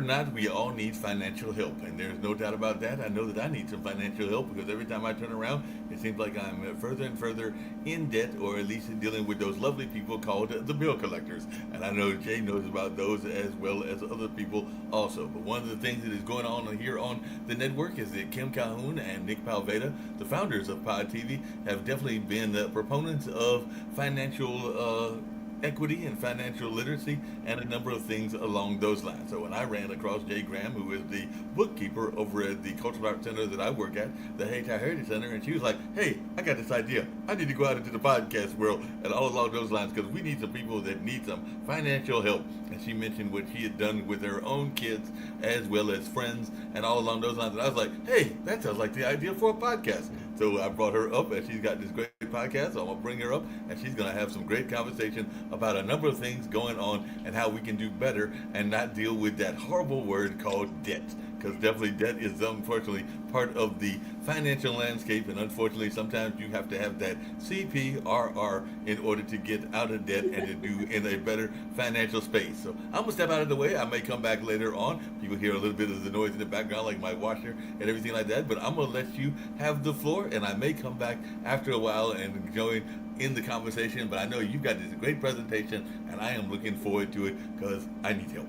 not, we all need financial help, and there's no doubt about that. I know that I need some financial help because every time I turn around, it seems like I'm further and further in debt, or at least dealing with those lovely people called the bill collectors. And I know Jay knows about those as well as other people also. But one of the things that is going on here on the network is that Kim Calhoun and Nick Palveda, the founders of Pod TV, have definitely been proponents of financial equity and financial literacy and a number of things along those lines. So when I ran across Jay Graham, who is the bookkeeper over at the Cultural Arts Center that I work at, the Hayti Heritage Center, and she was like, hey, I got this idea. I need to go out into the podcast world and all along those lines because we need some people that need some financial help. And she mentioned what she had done with her own kids as well as friends and all along those lines. And I was like, hey, that sounds like the idea for a podcast. So I brought her up, and she's got this great podcast. So I'm gonna bring her up, and she's gonna have some great conversation about a number of things going on and how we can do better and not deal with that horrible word called debt. Because definitely debt is unfortunately part of the financial landscape, and unfortunately sometimes you have to have that CPRR in order to get out of debt and to do in a better financial space. So I'm gonna step out of the way. I may come back later on. People hear a little bit of the noise in the background, like my washer and everything like that. But I'm gonna let you have the floor, and I may come back after a while and join in the conversation. But I know you've got this great presentation, and I am looking forward to it because I need help.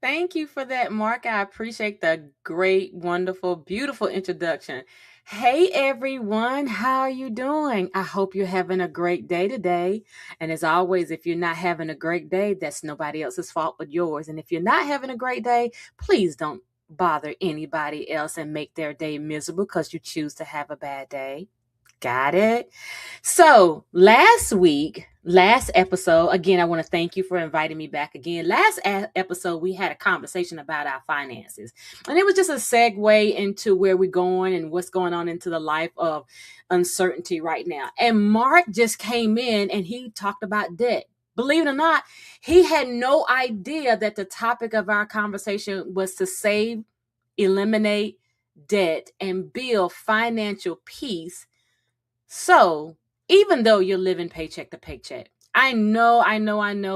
Thank you for that, Mark. I appreciate the great, wonderful, beautiful introduction. Hey, everyone. How are you doing? I hope you're having a great day today. And as always, if you're not having a great day, that's nobody else's fault but yours. And if you're not having a great day, please don't bother anybody else and make their day miserable because you choose to have a bad day. Got it? So last episode, again, I want to thank you for inviting me back again. Episode, we had a conversation about our finances, and it was just a segue into where we're going and what's going on into the life of uncertainty right now. And Mark just came in and he talked about debt. Believe it or not, he had no idea that the topic of our conversation was to save, eliminate debt, and build financial peace. So even though you're living paycheck to paycheck, I know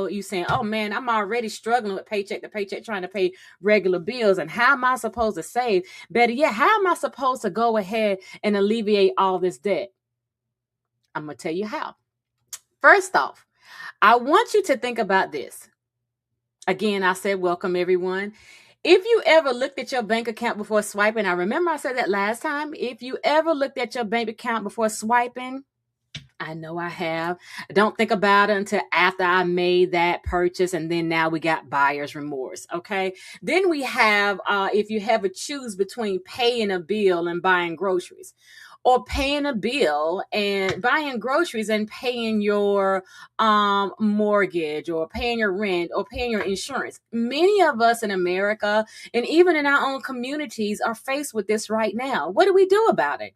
you saying, oh man, I'm already struggling with paycheck to paycheck trying to pay regular bills. And how am I supposed to save? Better yet, how am I supposed to go ahead and alleviate all this debt? I'm going to tell you how. First off, I want you to think about this. Again, I said, welcome everyone. If you ever looked at your bank account before swiping, I remember I said that last time. If you ever looked at your bank account before swiping, I know I have. I don't think about it until after I made that purchase, and then now we got buyer's remorse. Okay. Then we have, if you ever choose between paying a bill and buying groceries, or paying a bill and buying groceries and paying your mortgage, or paying your rent, or paying your insurance. Many of us in America and even in our own communities are faced with this right now. What do we do about it?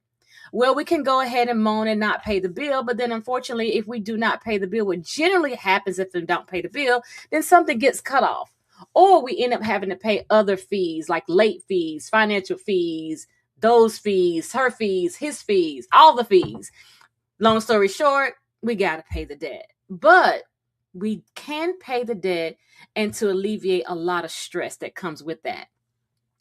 Well, we can go ahead and moan and not pay the bill, but then unfortunately, if we do not pay the bill, what generally happens if we don't pay the bill, then something gets cut off. Or we end up having to pay other fees like late fees, financial fees, those fees, her fees, his fees, all the fees. Long story short, we got to pay the debt. But we can pay the debt and to alleviate a lot of stress that comes with that.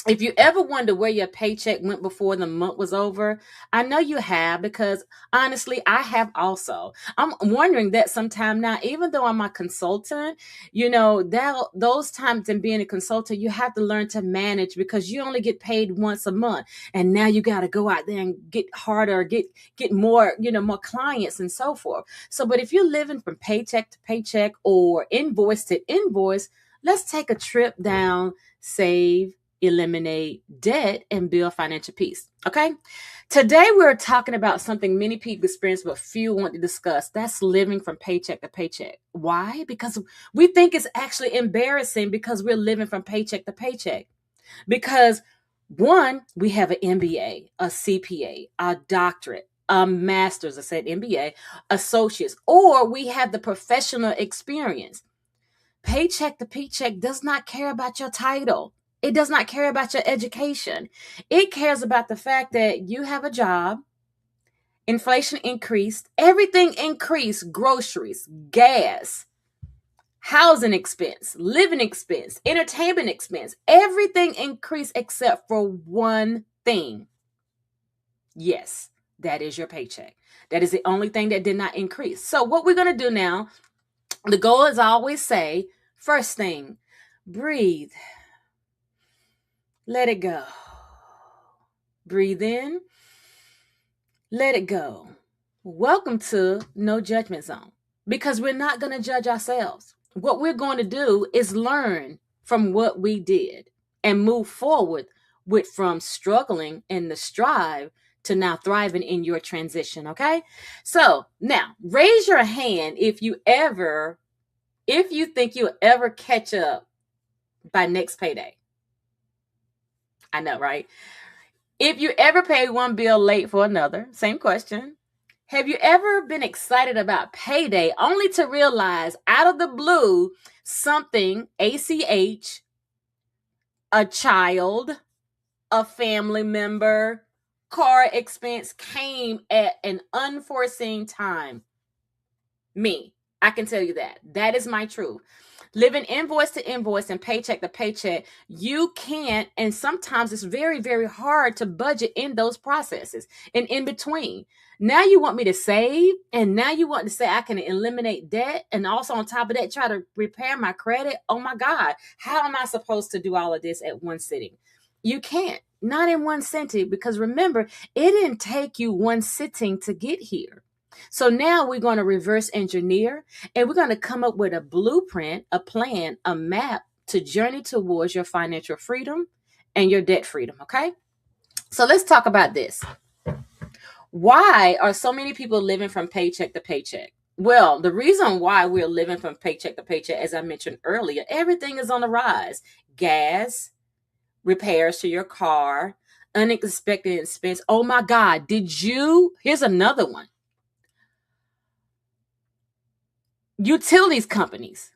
If you ever wonder where your paycheck went before the month was over, I know you have, because honestly, I have also. I'm wondering that sometime now, even though I'm a consultant, that those times in being a consultant, you have to learn to manage because you only get paid once a month. And now you got to go out there and get harder, get more, more clients and so forth. So, but if you're living from paycheck to paycheck or invoice to invoice, let's take a trip down, save, eliminate debt, and build financial peace. Okay. Today, we're talking about something many people experience, but few want to discuss. That's living from paycheck to paycheck. Why? Because we think it's actually embarrassing because we're living from paycheck to paycheck. Because one, we have an MBA, a CPA, a doctorate, a master's, I said MBA, associates, or we have the professional experience. Paycheck to paycheck does not care about your title. It does not care about your education. It cares about the fact that you have a job, inflation increased, everything increased, groceries, gas, housing expense, living expense, entertainment expense, everything increased except for one thing. Yes, that is your paycheck. That is the only thing that did not increase. So what we're going to do now, the goal is I always say, first thing, breathe. Let it go. Breathe in. Let it go. Welcome to No Judgment Zone, because we're not going to judge ourselves. What we're going to do is learn from what we did and move forward with from struggling in the strive to now thriving in your transition. Okay. So now raise your hand if you think you'll ever catch up by next payday. I know, right? If you ever pay one bill late for another, same question. Have you ever been excited about payday only to realize out of the blue something, ACH, a child, a family member, car expense came at an unforeseen time? Me, I can tell you that. That is my truth. Living invoice to invoice and paycheck to paycheck, you can't, and sometimes it's very, very hard to budget in those processes and in between. Now you want me to save, and now you want to say I can eliminate debt, and also on top of that, try to repair my credit. Oh my God, how am I supposed to do all of this at one sitting? You can't, not in one sitting, because remember, it didn't take you one sitting to get here. So now we're going to reverse engineer, and we're going to come up with a blueprint, a plan, a map to journey towards your financial freedom and your debt freedom. Okay. So let's talk about this. Why are so many people living from paycheck to paycheck? Well, the reason why we're living from paycheck to paycheck, as I mentioned earlier, everything is on the rise. Gas, repairs to your car, unexpected expense. Oh my God. Here's another one. Utilities companies.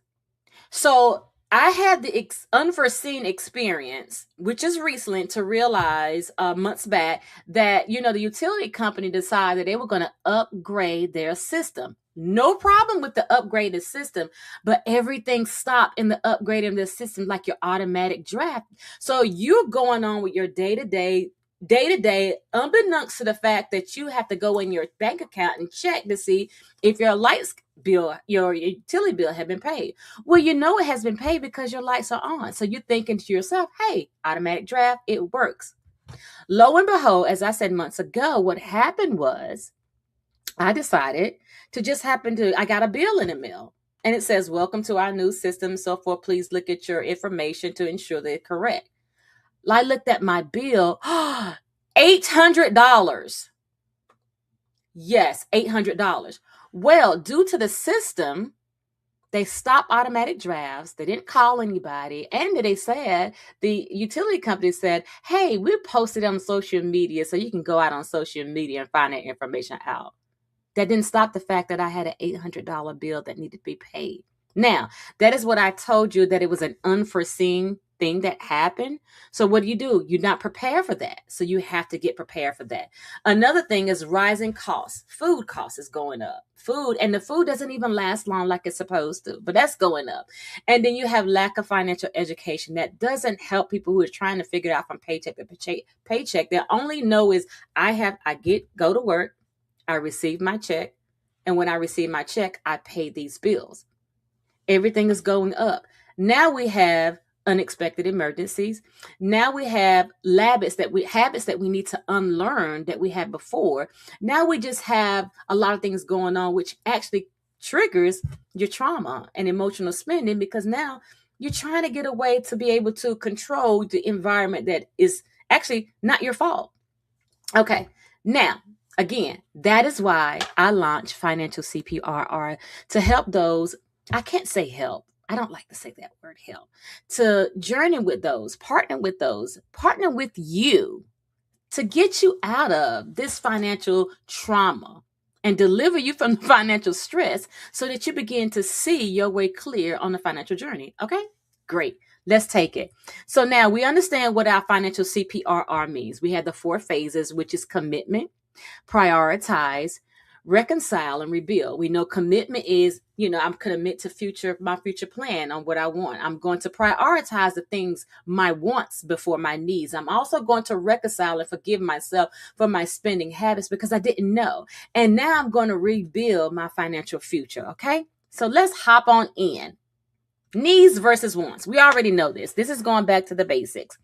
So I had the unforeseen experience, which is recent, to realize months back that, the utility company decided they were going to upgrade their system. No problem with the upgraded system, but everything stopped in the upgrade of the system, like your automatic draft. So you're going on with your day-to-day, unbeknownst to the fact that you have to go in your bank account and check to see if your lights bill, your utility bill have been paid. Well, it has been paid because your lights are on. So you're thinking to yourself, hey, automatic draft, it works. Lo and behold, as I said months ago, what happened was I decided I got a bill in the mail, and it says, welcome to our new system. So forth, please look at your information to ensure they're correct. I looked at my bill, $800. Yes, $800. Well, due to the system, they stopped automatic drafts. They didn't call anybody. And the utility company said, hey, we posted on social media, so you can go out on social media and find that information out. That didn't stop the fact that I had an $800 bill that needed to be paid. Now, that is what I told you, that it was an unforeseen thing that happened. So what do? You're not prepared for that. So you have to get prepared for that. Another thing is rising costs. Food costs is going up. The food doesn't even last long like it's supposed to, but that's going up. And then you have lack of financial education that doesn't help people who are trying to figure it out from paycheck to paycheck. They only know is go to work, I receive my check, and when I receive my check, I pay these bills. Everything is going up. Now we have unexpected emergencies. Now we have habits that we need to unlearn that we had before. Now we just have a lot of things going on, which actually triggers your trauma and emotional spending, because now you're trying to get a way to be able to control the environment that is actually not your fault. Okay. Now, again, that is why I launched Financial CPRR, to help those. I can't say help. I don't like to say that word, help. To journey with those, partner with you to get you out of this financial trauma and deliver you from the financial stress so that you begin to see your way clear on the financial journey. Okay, great. Let's take it. So now we understand what our financial CPRR means. We have the 4 phases, which is commitment, prioritize, reconcile and rebuild. We know commitment is, I'm commit to my future plan on what I want. I'm going to prioritize the things, my wants before my needs. I'm also going to reconcile and forgive myself for my spending habits because I didn't know. And now I'm going to rebuild my financial future. Okay. So let's hop on in. Needs versus wants. We already know this. This is going back to the basics.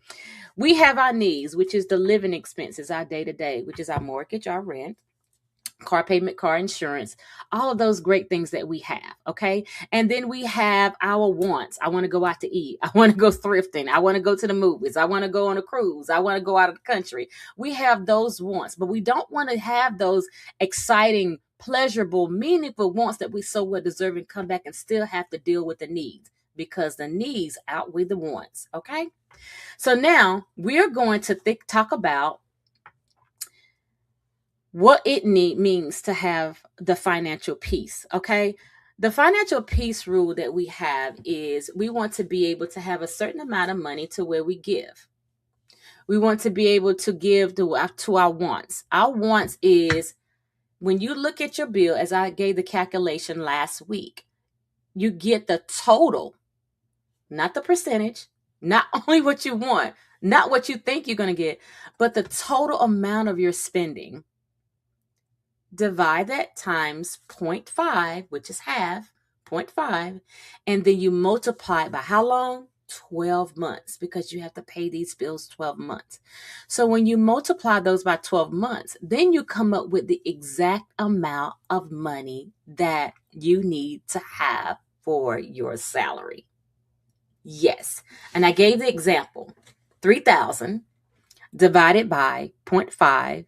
We have our needs, which is the living expenses, our day to day, which is our mortgage, our rent, car payment, car insurance, all of those great things that we have. Okay. And then we have our wants. I want to go out to eat. I want to go thrifting. I want to go to the movies. I want to go on a cruise. I want to go out of the country. We have those wants, but we don't want to have those exciting, pleasurable, meaningful wants that we so well deserve and come back and still have to deal with the needs because the needs outweigh the wants. Okay. So now we're going to talk about what it means to have the financial peace. Okay. The financial peace rule that we have is we want to be able to have a certain amount of money to where we give. We want to be able to give to our wants. Our wants is when you look at your bill, as I gave the calculation last week, you get the total, not the percentage, not only what you want, not what you think you're going to get, but the total amount of your spending. Divide that times 0.5, which is half, 0.5, and then you multiply it by how long? 12 months, because you have to pay these bills 12 months. So when you multiply those by 12 months, then you come up with the exact amount of money that you need to have for your salary. Yes. And I gave the example, 3,000 divided by 0.5,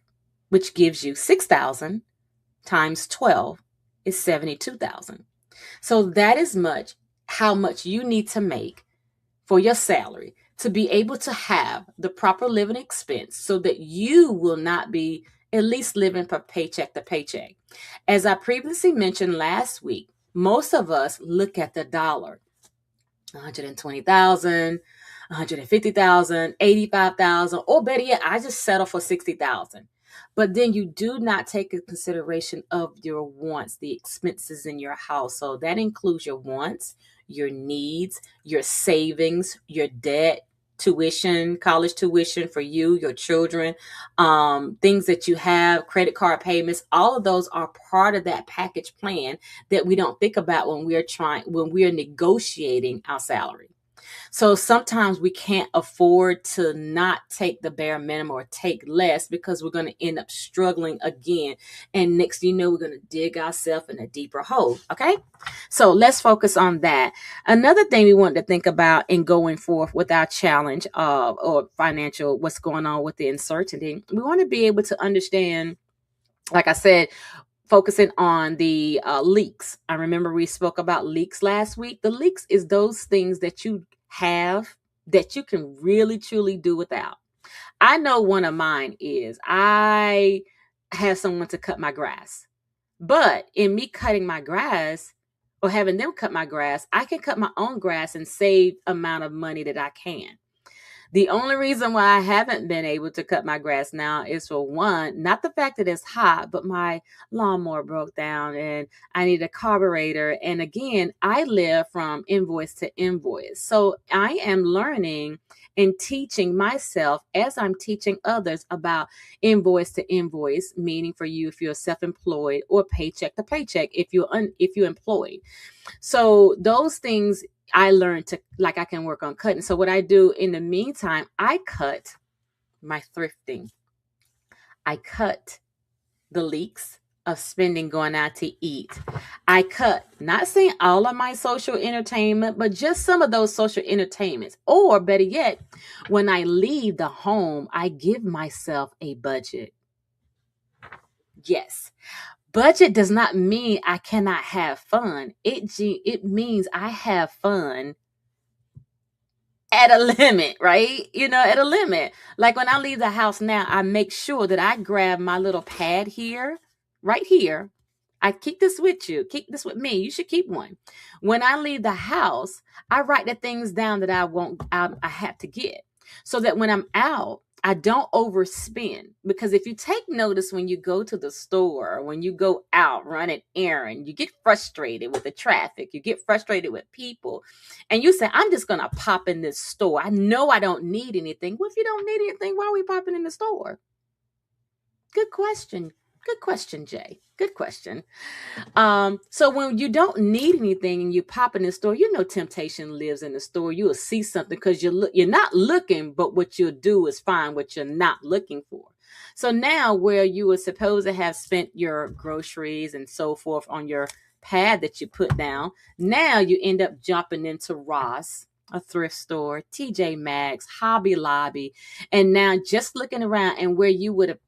which gives you 6,000 times 12 is 72,000. So that is how much you need to make for your salary to be able to have the proper living expense so that you will not be at least living from paycheck to paycheck. As I previously mentioned last week, most of us look at the dollar. 120,000, 150,000, 85,000, or better yet, I just settle for 60,000. But then you do not take into consideration of your wants, the expenses in your household. That includes your wants, your needs, your savings, your debt, tuition, college tuition for you, your children, things that you have, credit card payments. All of those are part of that package plan that we don't think about when we're negotiating our salary. So sometimes we can't afford to not take the bare minimum or take less because we're going to end up struggling again. And next thing you know, we're going to dig ourselves in a deeper hole. Okay. So let's focus on that. Another thing we want to think about in going forth with our challenge or financial, what's going on with the uncertainty, we want to be able to understand, like I said, focusing on the leaks. I remember we spoke about leaks last week. The leaks is those things that you have that you can really truly do without. I know one of mine is I have someone to cut my grass, but in me cutting my grass or having them cut my grass, I can cut my own grass and save amount of money that I can. The only reason why I haven't been able to cut my grass now is, for one, not the fact that it's hot, but my lawnmower broke down and I need a carburetor. And again, I live from invoice to invoice. So I am learning and teaching myself as I'm teaching others about invoice to invoice, meaning for you if you're self-employed, or paycheck to paycheck if you're employed. So those things I learned to, like, I can work on cutting. So what I do in the meantime, I cut my thrifting. I cut the leaks of spending going out to eat. I cut, not saying all of my social entertainment, but just some of those social entertainments. Or better yet, when I leave the home, I give myself a budget. Yes. Budget does not mean I cannot have fun. It means I have fun at a limit, right? At a limit. Like when I leave the house now, I make sure that I grab my little pad here, right here. I keep this with you. Keep this with me. You should keep one. When I leave the house, I write the things down that I have to get, so that when I'm out, I don't overspend, because if you take notice, when you go to the store, when you go out run an errand, you get frustrated with the traffic, you get frustrated with people, and you say, I'm just going to pop in this store. I know I don't need anything. Well, if you don't need anything, why are we popping in the store? Good question. Good question, Jay. Good question. So when you don't need anything and you pop in the store, temptation lives in the store. You will see something because you're not looking, but what you'll do is find what you're not looking for. So now, where you were supposed to have spent your groceries and so forth on your pad that you put down, now you end up jumping into Ross, a thrift store, TJ Maxx, Hobby Lobby, and now just looking around, and where you would have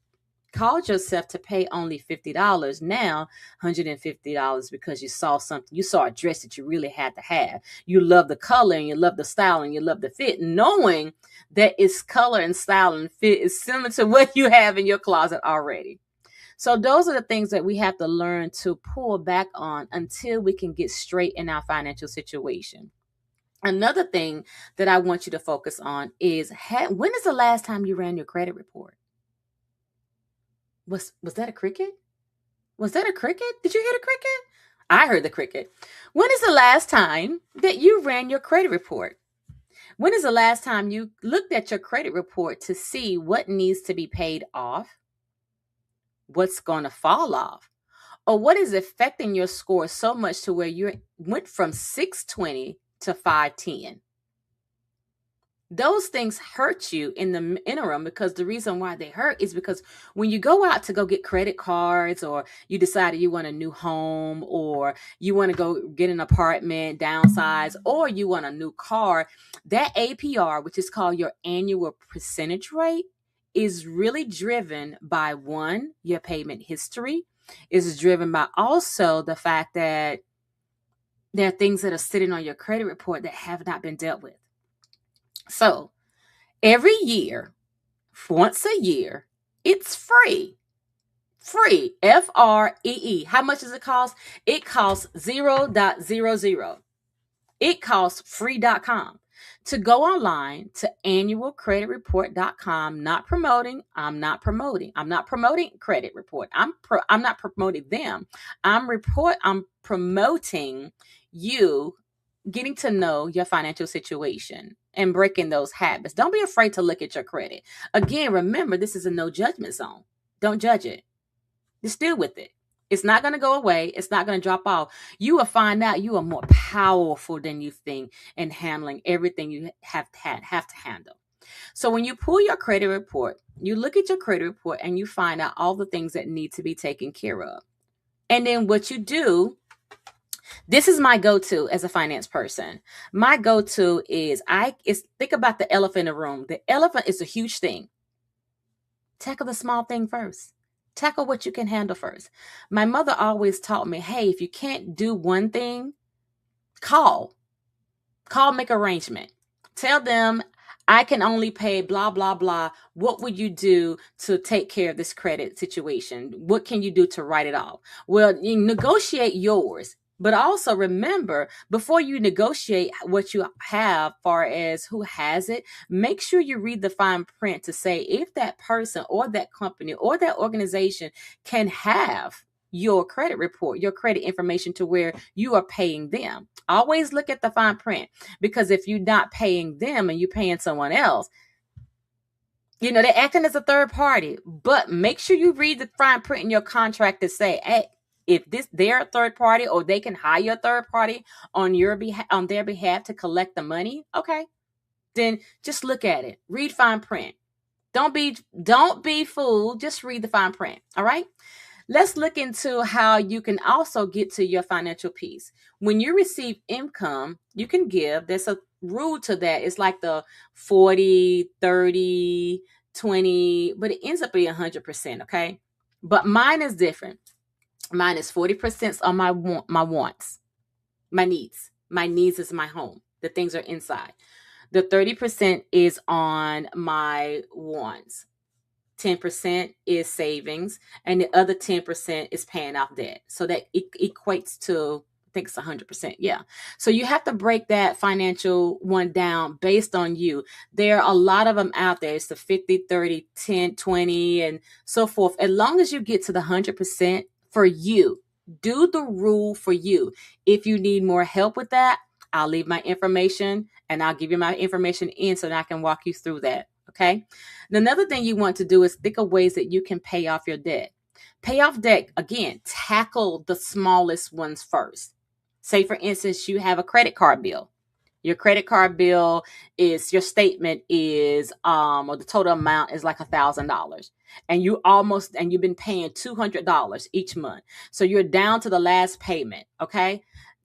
called yourself to pay only $50, now $150, because you saw something, you saw a dress that you really had to have. You love the color and you love the style and you love the fit, knowing that its color and style and fit is similar to what you have in your closet already. So those are the things that we have to learn to pull back on until we can get straight in our financial situation. Another thing that I want you to focus on is, when is the last time you ran your credit report? Was that a cricket? Was that a cricket? Did you hear the cricket? I heard the cricket. When is the last time that you ran your credit report? When is the last time you looked at your credit report to see what needs to be paid off, what's going to fall off, or what is affecting your score so much to where you went from 620 to 510? Those things hurt you in the interim, because the reason why they hurt is because when you go out to go get credit cards, or you decided you want a new home, or you want to go get an apartment, downsize, or you want a new car, that APR, which is called your annual percentage rate, is really driven by, one, your payment history. Is driven by also the fact that there are things that are sitting on your credit report that have not been dealt with. So every year, once a year, it's free. Free. FREE. How much does it cost? It costs 0.00. It costs free.com to go online to annualcreditreport.com. Not promoting. I'm not promoting credit report. I'm not promoting them. I'm promoting you getting to know your financial situation and breaking those habits. Don't be afraid to look at your credit. Again, remember, this is a no judgment zone. Don't judge it. Just deal with it. It's not going to go away. It's not going to drop off. You will find out you are more powerful than you think in handling everything you have to handle. So when you pull your credit report, you look at your credit report and you find out all the things that need to be taken care of. And then what you do, this is my go-to as a finance person. My go-to is think about the elephant in the room. The elephant is a huge thing. Tackle the small thing first. Tackle what you can handle first. My mother always taught me, hey, if you can't do one thing, call, make arrangement. Tell them, I can only pay blah, blah, blah. What would you do to take care of this credit situation? What can you do to write it off? Well, you negotiate yours. But also remember, before you negotiate what you have, far as who has it, make sure you read the fine print to say if that person or that company or that organization can have your credit report, your credit information, to where you are paying them. Always look at the fine print, because if you're not paying them and you're paying someone else, they're acting as a third party. But make sure you read the fine print in your contract to say, hey, if they're a third party, or they can hire a third party on their behalf to collect the money, okay, then just look at it. Read fine print. Don't be fooled. Just read the fine print. All right. Let's look into how you can also get to your financial peace. When you receive income, you can give. There's a rule to that. It's like the 40, 30, 20, but it ends up being 100%. Okay. But mine is different. Mine is 40% on my wants, my needs. My needs is my home. The things are inside. The 30% is on my wants. 10% is savings, and the other 10% is paying off debt. So that it equates to think it's 100%. Yeah. So you have to break that financial one down based on you. There are a lot of them out there. It's the 50, 30, 10, 20, and so forth. As long as you get to the 100% for you, do the rule for you. If you need more help with that, I'll leave my information and I'll give you my information in so that I can walk you through that. Okay. Another thing you want to do is think of ways that you can pay off your debt. Pay off debt, again, tackle the smallest ones first. Say, for instance, you have a credit card bill. Your credit card bill is, your statement is, or the total amount is like $1,000. And you've been paying $200 each month. So you're down to the last payment. Okay.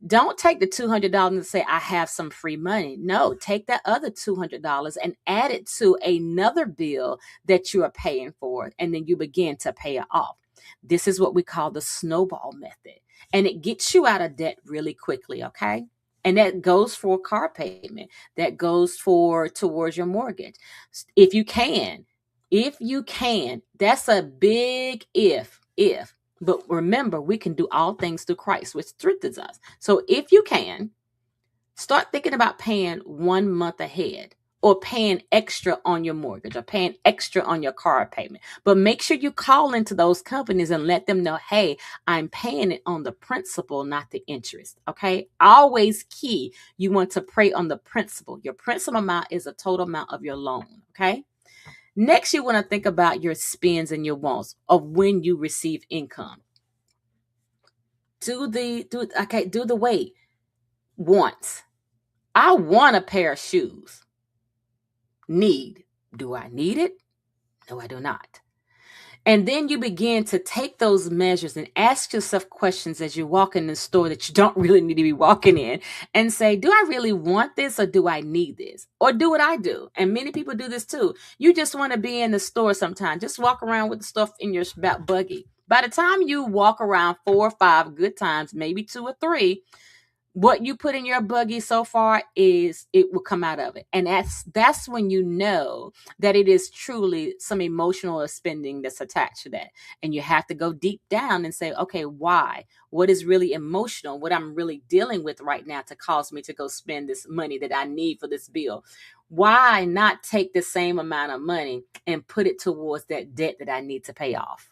Don't take the $200 and say, I have some free money. No, take that other $200 and add it to another bill that you are paying for. And then you begin to pay it off. This is what we call the snowball method. And it gets you out of debt really quickly. Okay. And that goes for car payment. That goes towards your mortgage. If you can, that's a big if. But remember, we can do all things through Christ, which strengthens us. So if you can, start thinking about paying 1 month ahead, or paying extra on your mortgage, or paying extra on your car payment. But make sure you call into those companies and let them know, hey, I'm paying it on the principal, not the interest. Okay. Always key. You want to pray on the principal. Your principal amount is the total amount of your loan. Okay. Next, you want to think about your spends and your wants of when you receive income. Do the wait. Wants. I want a pair of shoes. Need. Do I need it? No, I do not. And then you begin to take those measures and ask yourself questions as you walk in the store that you don't really need to be walking in, and say, do I really want this, or do I need this? Or do what I do. And many people do this too. You just want to be in the store sometimes. Just walk around with the stuff in your buggy. By the time you walk around 4 or 5 good times, maybe 2 or 3, what you put in your buggy so far is, it will come out of it. And that's when you know that it is truly some emotional spending that's attached to that. And you have to go deep down and say, okay, why? What is really emotional? What I'm really dealing with right now to cause me to go spend this money that I need for this bill? Why not take the same amount of money and put it towards that debt that I need to pay off?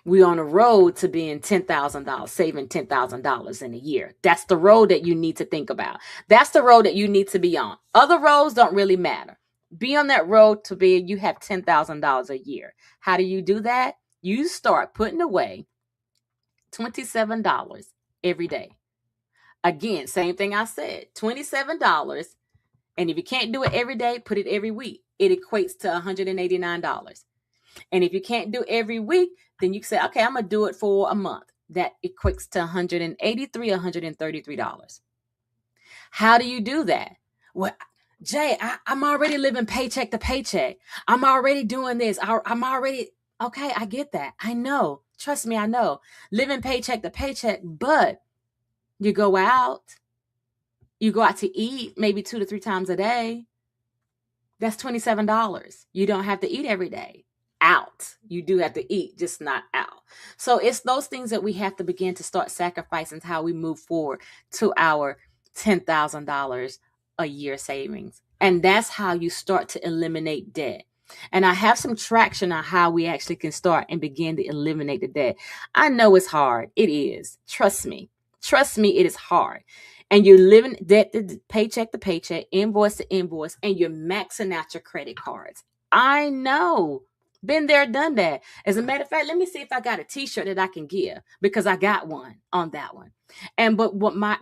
We're on a road to being $10,000, saving $10,000 in a year. That's the road that you need to think about. That's the road that you need to be on. Other roads don't really matter. Be on that road to be, you have $10,000 a year. How do you do that? You start putting away $27 every day. Again, same thing I said, $27. And if you can't do it every day, put it every week. It equates to $189. And if you can't do every week, then you can say, okay, I'm going to do it for a month. That equates to $183, $133. How do you do that? Well, Jay, I'm already living paycheck to paycheck. I'm already doing this. I'm already, okay, I get that. I know. Trust me, I know. Living paycheck to paycheck, but you go out to eat maybe 2 to 3 times a day. That's $27. You don't have to eat every day. Out. You do have to eat, just not out. So it's those things that we have to begin to start sacrificing, how we move forward to our $10,000 a year savings. And that's how you start to eliminate debt. And I have some traction on how we actually can start and begin to eliminate the debt. I know it's hard. It is. Trust me. It is hard. And you're living debt to paycheck, invoice to invoice, and you're maxing out your credit cards. I know. Been there, done that. As a matter of fact, let me see if I got a t-shirt that I can give, because I got one on that one. But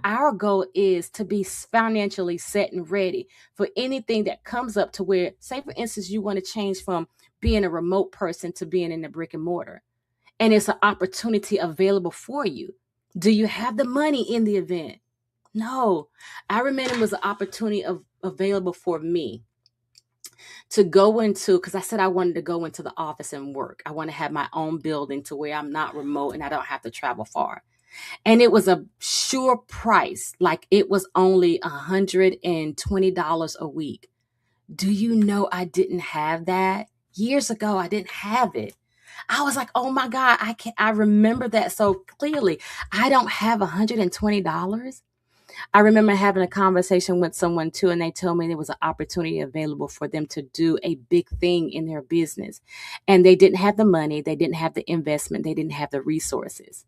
our goal is to be financially set and ready for anything that comes up, to where, say for instance, you want to change from being a remote person to being in the brick and mortar, and it's an opportunity available for you. Do you have the money in the event? No. I remember it was an opportunity available for me to go into, because I said I wanted to go into the office and work. I want to have my own building to where I'm not remote and I don't have to travel far. And it was a sure price. Like, it was only $120 a week. Do you know I didn't have that? Years ago, I didn't have it. I was like, oh my God, I remember that so clearly. I don't have $120. I remember having a conversation with someone too, and they told me there was an opportunity available for them to do a big thing in their business. And they didn't have the money, they didn't have the investment, they didn't have the resources.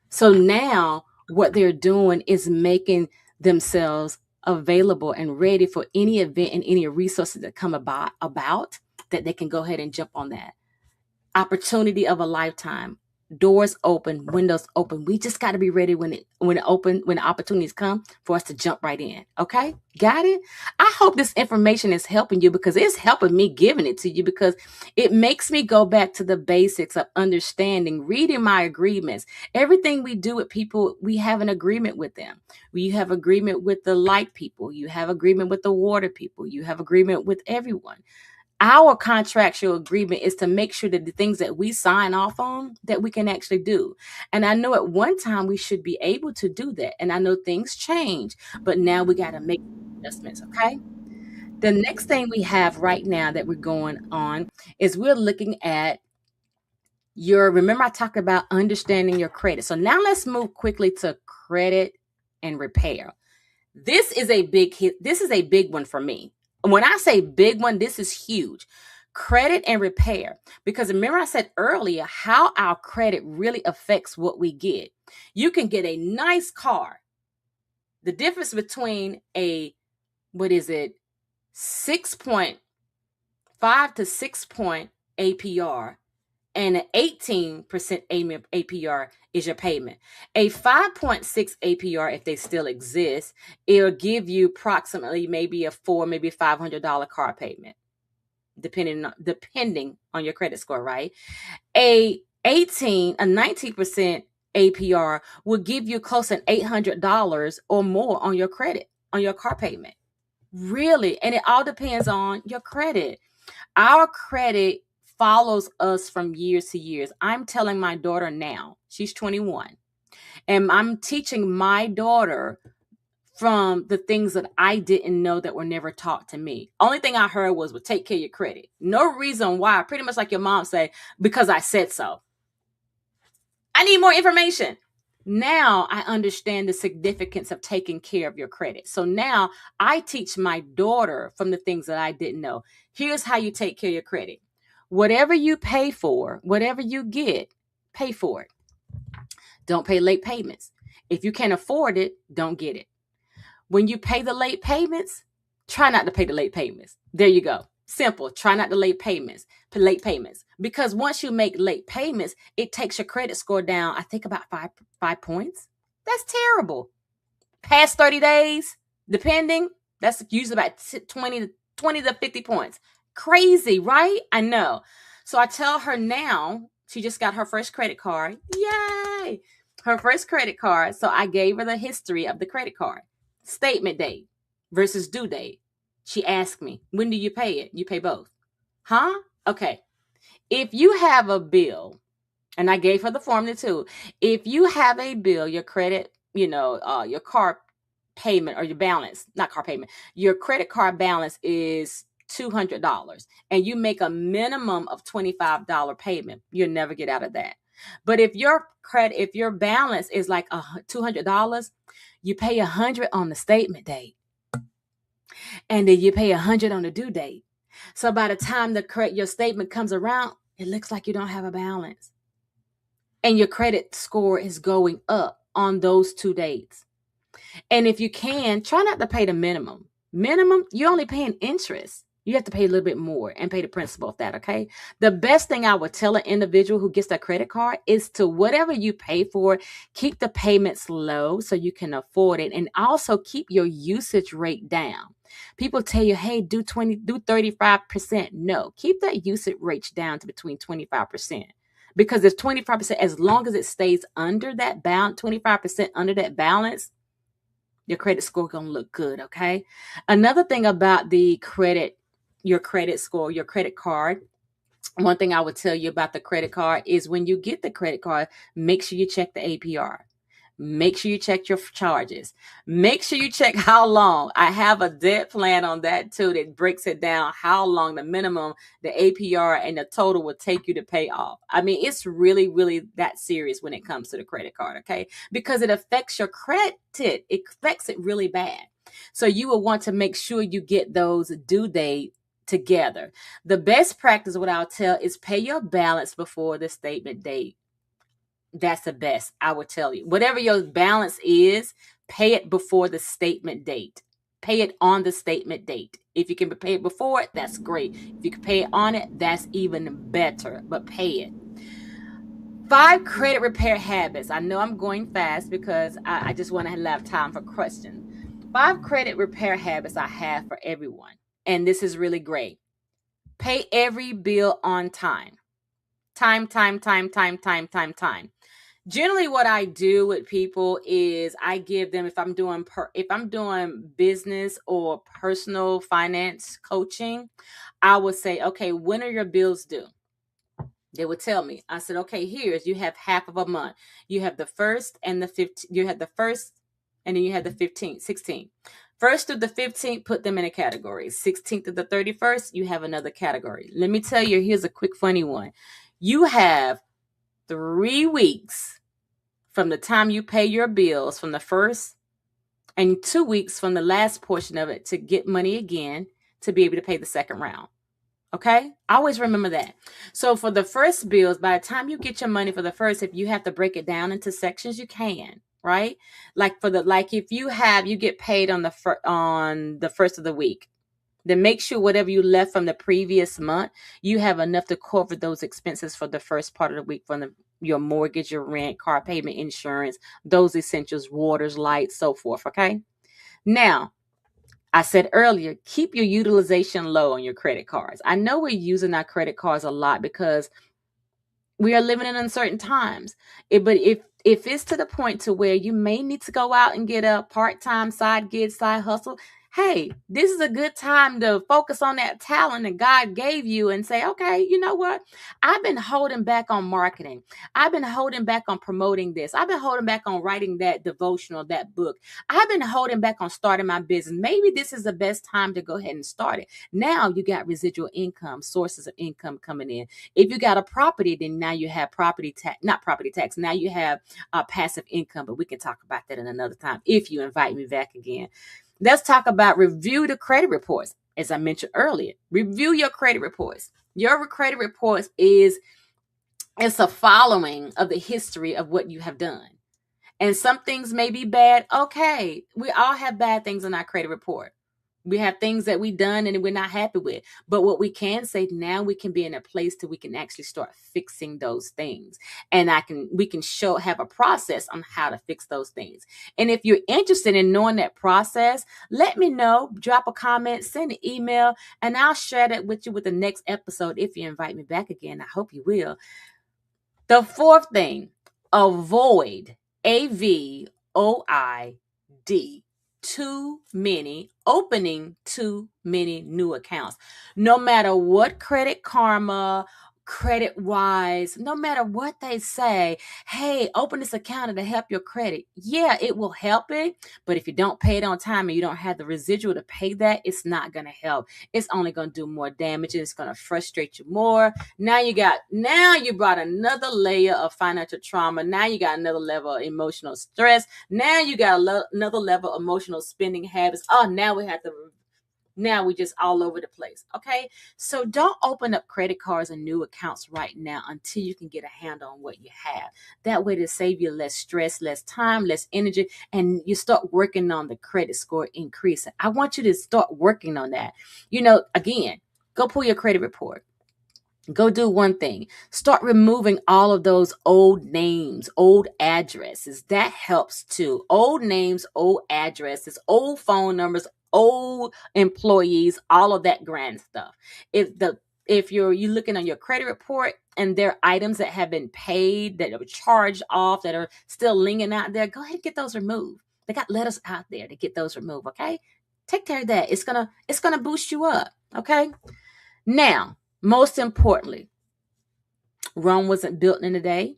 So now what they're doing is making themselves available and ready for any event and any resources that come about that they can go ahead and jump on that opportunity of a lifetime. Doors open, windows open. We just got to be ready when the opportunities come for us to jump right in. Okay, got it? I hope this information is helping you, because it's helping me giving it to you, because it makes me go back to the basics of understanding, reading my agreements. Everything we do with people, we have an agreement with them. We have agreement with the light people. You have agreement with the water people. You have agreement with everyone. Our contractual agreement is to make sure that the things that we sign off on, that we can actually do. And I know at one time we should be able to do that. And I know things change, but now we got to make adjustments. Okay. The next thing we have right now that we're going on is we're looking at remember I talked about understanding your credit. So now let's move quickly to credit and repair. This is a big hit. This is a big one for me. When I say big one, this is huge. Credit and repair. Because remember, I said earlier how our credit really affects what we get. You can get a nice car. The difference between what is it, 6.5 to 6 point APR and an 18% APR is your payment. A 5.6 APR, if they still exist, it'll give you approximately maybe a maybe $500 car payment, depending on your credit score, right? A 19% APR will give you close to $800 or more on your car payment. Really, and it all depends on your credit. Our credit follows us from years to years. I'm telling my daughter now, she's 21, and I'm teaching my daughter from the things that I didn't know that were never taught to me. Only thing I heard was, well, take care of your credit. No reason why. Pretty much like your mom say, because I said so. I need more information. Now I understand the significance of taking care of your credit. So now I teach my daughter from the things that I didn't know. Here's how you take care of your credit. Whatever you pay for, whatever you get, pay for it. Don't pay late payments. If you can't afford it, don't get it. When you pay the late payments, try not to pay the late payments. There you go. Simple. Try not to late payments. Because once you make late payments, it takes your credit score down, I think about five points. That's terrible. Past 30 days, depending, that's usually about 20 to 50 points. Crazy, right? I know. So I tell her now, she just got her first credit card. Yay! Her first credit card. So I gave her the history of the credit card. Statement date versus due date. She asked me, when do you pay it? You pay both. Huh? Okay. If you have a bill, and I gave her the formula too. If you have a bill, your credit, your car payment or your balance, not car payment, your credit card balance is $200 and you make a minimum of $25 payment, you'll never get out of that. But if your balance is like $200, you pay $100 on the statement date, and then you pay $100 on the due date. So by the time your statement comes around, it looks like you don't have a balance, and your credit score is going up on those 2 dates. And if you can, try not to pay the minimum. Minimum, you're only paying interest. You have to pay a little bit more and pay the principal of that, okay? The best thing I would tell an individual who gets that credit card is to, whatever you pay for, keep the payments low so you can afford it, and also keep your usage rate down. People tell you, hey, do 35%. No, keep that usage rate down to between 25%. Because if 25%, as long as it stays under that balance, 25% under that balance, your credit score gonna look good, okay? Another thing about your credit score, your credit card, one thing I would tell you about the credit card is when you get the credit card, make sure you check the APR. Make sure you check your charges. Make sure you check how long. I have a debt plan on that too that breaks it down how long the minimum, the APR, and the total will take you to pay off. I mean, it's really, really that serious when it comes to the credit card, okay? Because it affects your credit. It affects it really bad. So you will want to make sure you get those due date together. The best practice, what I'll tell, is pay your balance before the statement date. That's the best, I would tell you. Whatever your balance is, pay it before the statement date. Pay it on the statement date. If you can pay it before it, that's great. If you can pay it on it, that's even better, but pay it. 5 credit repair habits. I know I'm going fast because I just want to have time for questions. 5 credit repair habits I have for everyone. And this is really great. Pay every bill on time. Time. Generally, what I do with people is I give them, if I'm doing business or personal finance coaching, I would say, okay, when are your bills due? They would tell me. I said, okay, you have half of a month. You have the first and the 15th. You have the first, and then you have the 15th, 16th. First through the 15th, put them in a category. 16th to the 31st, you have another category. Let me tell you, here's a quick funny one. You have 3 weeks from the time you pay your bills from the first, and 2 weeks from the last portion of it to get money again to be able to pay the second round. Okay? Always remember that. So for the first bills, by the time you get your money for the first, if you have to break it down into sections, you can, right? Like if you get paid on the first of the week, then make sure whatever you left from the previous month, you have enough to cover those expenses for the first part of the week from your mortgage, your rent, car payment, insurance, those essentials, waters, lights, so forth. Okay. Now, I said earlier, keep your utilization low on your credit cards. I know we're using our credit cards a lot because we are living in uncertain times. But if it's to the point to where you may need to go out and get a part-time side gig, side hustle, hey, this is a good time to focus on that talent that God gave you and say, okay, you know what? I've been holding back on marketing. I've been holding back on promoting this. I've been holding back on writing that devotional, that book. I've been holding back on starting my business. Maybe this is the best time to go ahead and start it. Now you got residual income, sources of income coming in. If you got a property, then now you have not property tax. Now you have passive income, but we can talk about that in another time if you invite me back again. Let's talk about review the credit reports. As I mentioned earlier, review your credit reports. Your credit reports it's a following of the history of what you have done. And some things may be bad. Okay, we all have bad things in our credit report. We have things that we've done and we're not happy with. But what we can say now, we can be in a place to we can actually start fixing those things. And we can have a process on how to fix those things. And if you're interested in knowing that process, let me know. Drop a comment, send an email, and I'll share that with you with the next episode if you invite me back again. I hope you will. The 4th thing, avoid AVOID opening too many new accounts. No matter what Credit Karma, Credit Wise, no matter what they say, hey, open this account to help your credit. Yeah, it will help it. But if you don't pay it on time and you don't have the residual to pay that, it's not going to help. It's only going to do more damage and it's going to frustrate you more. Now you brought another layer of financial trauma. Now you got another level of emotional stress. Now you got another level of emotional spending habits. Oh, now we just all over the place. Okay. So don't open up credit cards and new accounts right now until you can get a handle on what you have. That way to save you less stress, less time, less energy, and you start working on the credit score increasing. I want you to start working on that. Again, go pull your credit report. Go do one thing. Start removing all of those old names, old addresses. That helps too. Old names, old addresses, old phone numbers, old employees, all of that grand stuff. If you're looking on your credit report and there are items that have been paid, that are charged off, that are still lingering out there, go ahead and get those removed. They got letters out there to get those removed. Okay. Take care of that. It's gonna boost you up. Okay. Now, most importantly, Rome wasn't built in a day.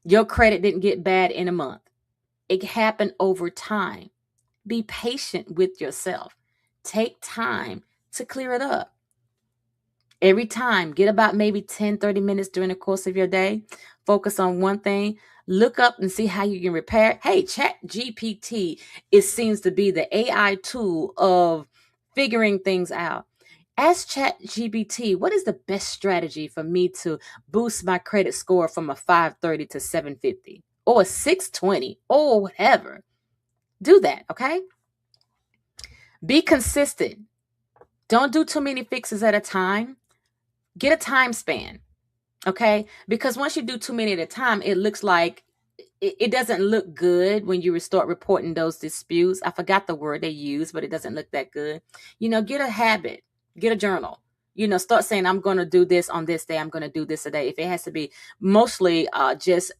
Your credit didn't get bad in a month. It happened over time. Be patient with yourself. Take time to clear it up. Every time, get about maybe 10, 30 minutes during the course of your day. Focus on one thing. Look up and see how you can repair. Hey, Chat GPT, it seems to be the AI tool of figuring things out. Ask Chat GPT, what is the best strategy for me to boost my credit score from a 530 to 750 or a 620 or whatever? Do that, okay? Be consistent. Don't do too many fixes at a time. Get a time span. Okay. Because once you do too many at a time, it looks like it doesn't look good when you start reporting those disputes. I forgot the word they use, but it doesn't look that good. Get a habit, get a journal. Start saying, I'm going to do this on this day. I'm going to do this today. If it has to be mostly just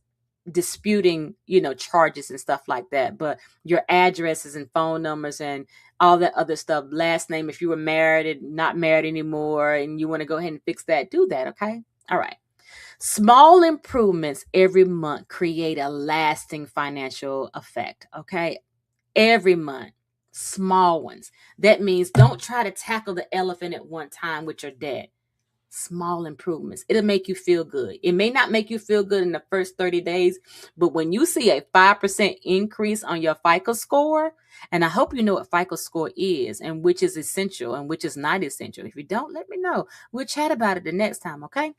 disputing, charges and stuff like that. But your addresses and phone numbers and all that other stuff, last name, if you were married and not married anymore and you want to go ahead and fix that, do that. Okay. All right. Small improvements every month create a lasting financial effect. Okay. Every month, small ones. That means don't try to tackle the elephant at one time with your debt. Small improvements. It'll make you feel good. It may not make you feel good in the first 30 days, but when you see a 5% increase on your FICO score, and I hope you know what FICO score is and which is essential and which is not essential. If you don't, let me know. We'll chat about it the next time, okay?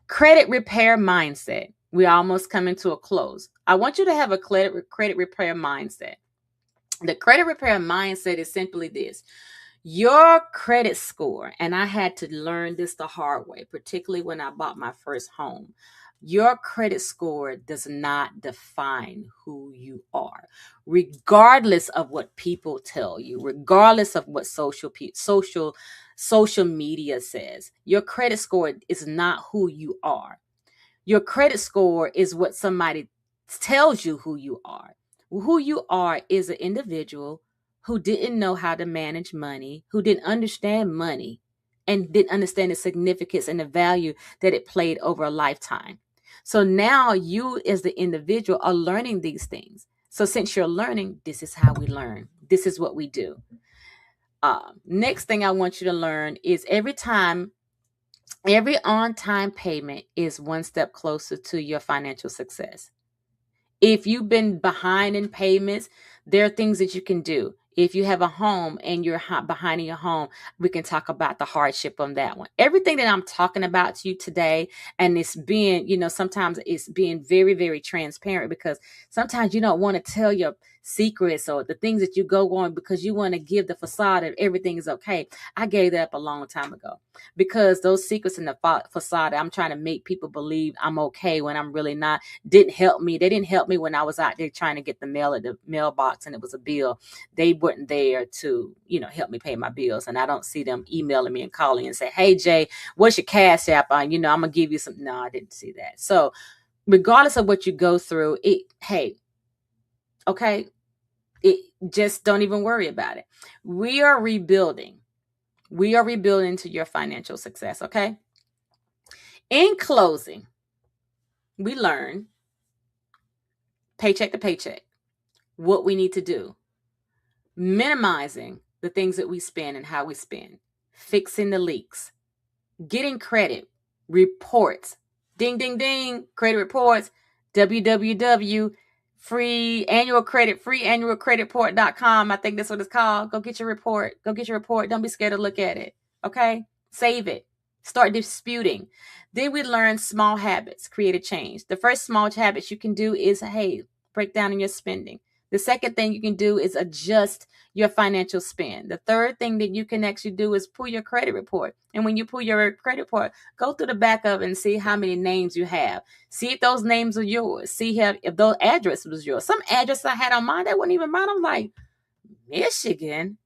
Credit repair mindset. We're almost coming to a close. I want you to have a credit repair mindset. The credit repair mindset is simply this. Your credit score, and I had to learn this the hard way, particularly when I bought my first home. Your credit score does not define who you are, regardless of what people tell you, regardless of what social media says. Your credit score is not who you are. Your credit score is what somebody tells you who you are. Who you are is an individual who didn't know how to manage money, who didn't understand money, and didn't understand the significance and the value that it played over a lifetime. So now you, as the individual, are learning these things. So since you're learning, this is how we learn. This is what we do. Next thing I want you to learn is every on-time payment is one step closer to your financial success. If you've been behind in payments, there are things that you can do. If you have a home and you're behind in your home, we can talk about the hardship on that one. Everything that I'm talking about to you today, and it's being, sometimes it's being very, very transparent because sometimes you don't want to tell your secrets or the things that you go on because you want to give the facade of everything is okay. I gave that up a long time ago because those secrets in the facade, I'm trying to make people believe I'm okay when I'm really not, didn't help me. They didn't help me when I was out there trying to get the mail at the mailbox and it was a bill. They weren't there to, help me pay my bills. And I don't see them emailing me and calling and say, hey, Jay, what's your cash app on? I'm going to give you some. No, I didn't see that. So regardless of what you go through, okay, just don't even worry about it. We are rebuilding. We are rebuilding to your financial success, okay? In closing, we learn paycheck to paycheck what we need to do, minimizing the things that we spend and how we spend, fixing the leaks, getting credit, reports, ding, ding, ding, credit reports, www, freeannualcreditport.com. I think that's what it's called. Go get your report. Go get your report. Don't be scared to look at it. Okay? Save it. Start disputing. Then we learn small habits, create a change. The first small habits you can do is, break down in your spending. The second thing you can do is adjust your financial spend. The third thing that you can actually do is pull your credit report. And when you pull your credit report, go through the back of it and see how many names you have. See if those names are yours. See if those address was yours. Some address I had on mine that wasn't even mine. I'm like, Michigan?